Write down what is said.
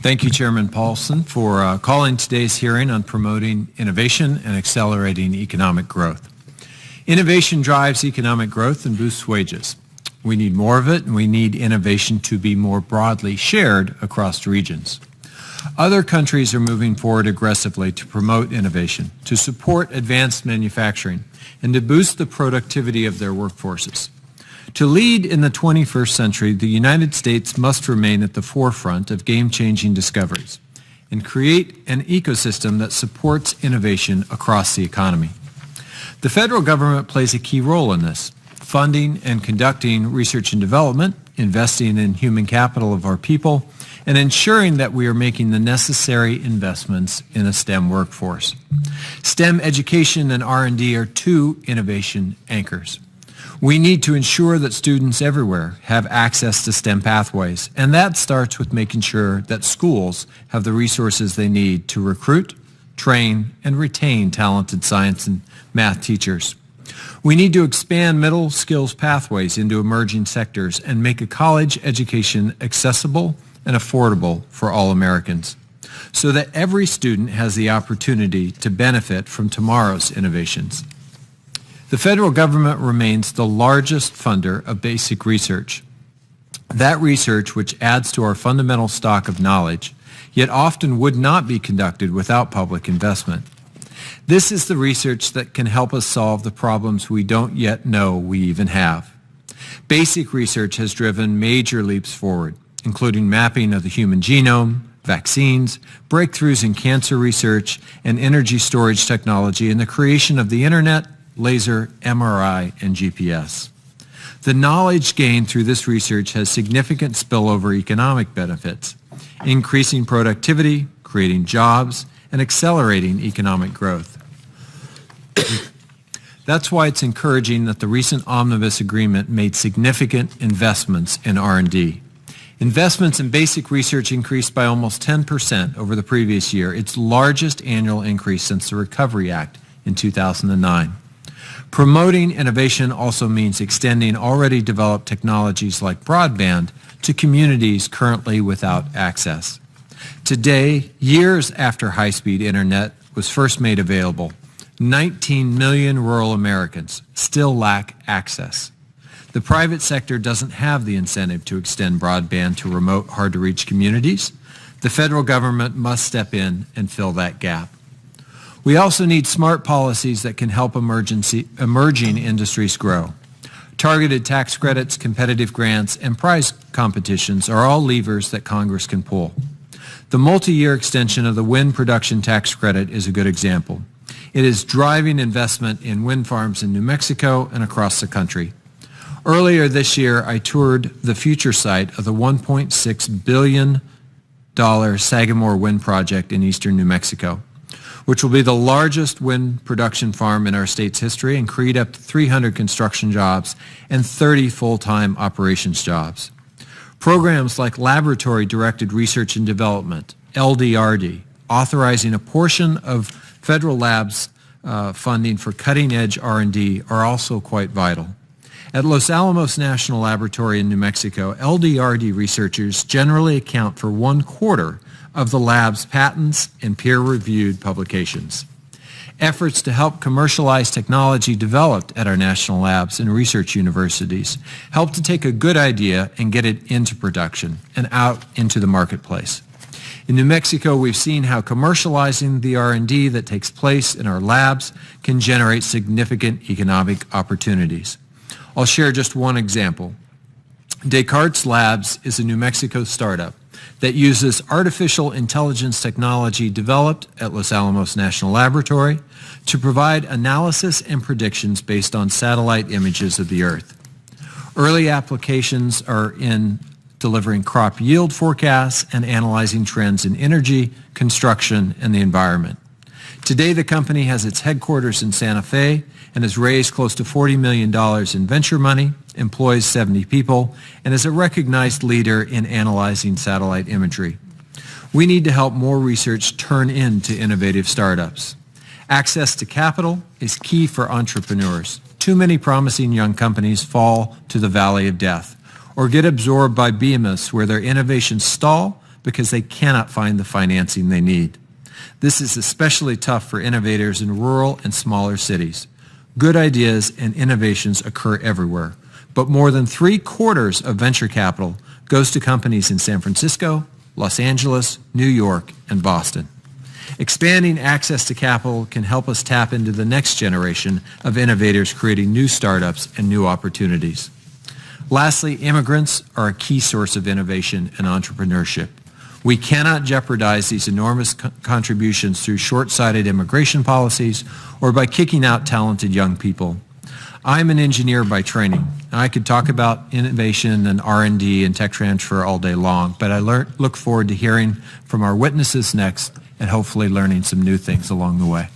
Thank you, Chairman Paulson, for calling today's hearing on promoting innovation and accelerating economic growth. Innovation drives economic growth and boosts wages. We need more of it, and we need innovation to be more broadly shared across regions. Other countries are moving forward aggressively to promote innovation, to support advanced manufacturing, and to boost the productivity of their workforces. To lead in the 21st century, the United States must remain at the forefront of game-changing discoveries and create an ecosystem that supports innovation across the economy. The federal government plays a key role in this, funding and conducting research and development, investing in human capital of our people, and ensuring that we are making the necessary investments in a STEM workforce. STEM education and R&D are two innovation anchors. We need to ensure that students everywhere have access to STEM pathways, and that starts with making sure that schools have the resources they need to recruit, train, and retain talented science and math teachers. We need to expand middle skills pathways into emerging sectors and make a college education accessible and affordable for all Americans, so that every student has the opportunity to benefit from tomorrow's innovations. The federal government remains the largest funder of basic research. That research, which adds to our fundamental stock of knowledge, yet often would not be conducted without public investment. This is the research that can help us solve the problems we don't yet know we even have. Basic research has driven major leaps forward, including mapping of the human genome, vaccines, breakthroughs in cancer research, and energy storage technology, and the creation of the Internet, laser, MRI, and GPS. The knowledge gained through this research has significant spillover economic benefits, increasing productivity, creating jobs, and accelerating economic growth. That's why it's encouraging that the recent omnibus agreement made significant investments in R&D. Investments in basic research increased by almost 10% over the previous year, its largest annual increase since the Recovery Act in 2009. Promoting innovation also means extending already developed technologies like broadband to communities currently without access. Today, years after high-speed internet was first made available, 19 million rural Americans still lack access. The private sector doesn't have the incentive to extend broadband to remote, hard-to-reach communities. The federal government must step in and fill that gap. We also need smart policies that can help emerging industries grow. Targeted tax credits, competitive grants, and prize competitions are all levers that Congress can pull. The multi-year extension of the wind production tax credit is a good example. It is driving investment in wind farms in New Mexico and across the country. Earlier this year, I toured the future site of the $1.6 billion Sagamore Wind Project in eastern New Mexico, which will be the largest wind production farm in our state's history and create up to 300 construction jobs and 30 full-time operations jobs. Programs like Laboratory-Directed Research and Development, LDRD, authorizing a portion of federal labs funding for cutting-edge R&D are also quite vital. At Los Alamos National Laboratory in New Mexico, LDRD researchers generally account for 1/4 of the lab's patents and peer-reviewed publications. Efforts to help commercialize technology developed at our national labs and research universities help to take a good idea and get it into production and out into the marketplace. In New Mexico, we've seen how commercializing the R&D that takes place in our labs can generate significant economic opportunities. I'll share just one example. Descartes Labs is a New Mexico startup that uses artificial intelligence technology developed at Los Alamos National Laboratory to provide analysis and predictions based on satellite images of the Earth. Early applications are in delivering crop yield forecasts and analyzing trends in energy, construction, and the environment. Today, the company has its headquarters in Santa Fe and has raised close to $40 million in venture money, employs 70 people, and is a recognized leader in analyzing satellite imagery. We need to help more research turn into innovative startups. Access to capital is key for entrepreneurs. Too many promising young companies fall to the valley of death or get absorbed by behemoths where their innovations stall because they cannot find the financing they need. This is especially tough for innovators in rural and smaller cities. Good ideas and innovations occur everywhere, but more than 3/4 of venture capital goes to companies in San Francisco, Los Angeles, New York, and Boston. Expanding access to capital can help us tap into the next generation of innovators creating new startups and new opportunities. Lastly, immigrants are a key source of innovation and entrepreneurship. We cannot jeopardize these enormous contributions through short-sighted immigration policies or by kicking out talented young people. I'm an engineer by training. I could talk about innovation and R&D and tech transfer all day long, but I look forward to hearing from our witnesses next and hopefully learning some new things along the way.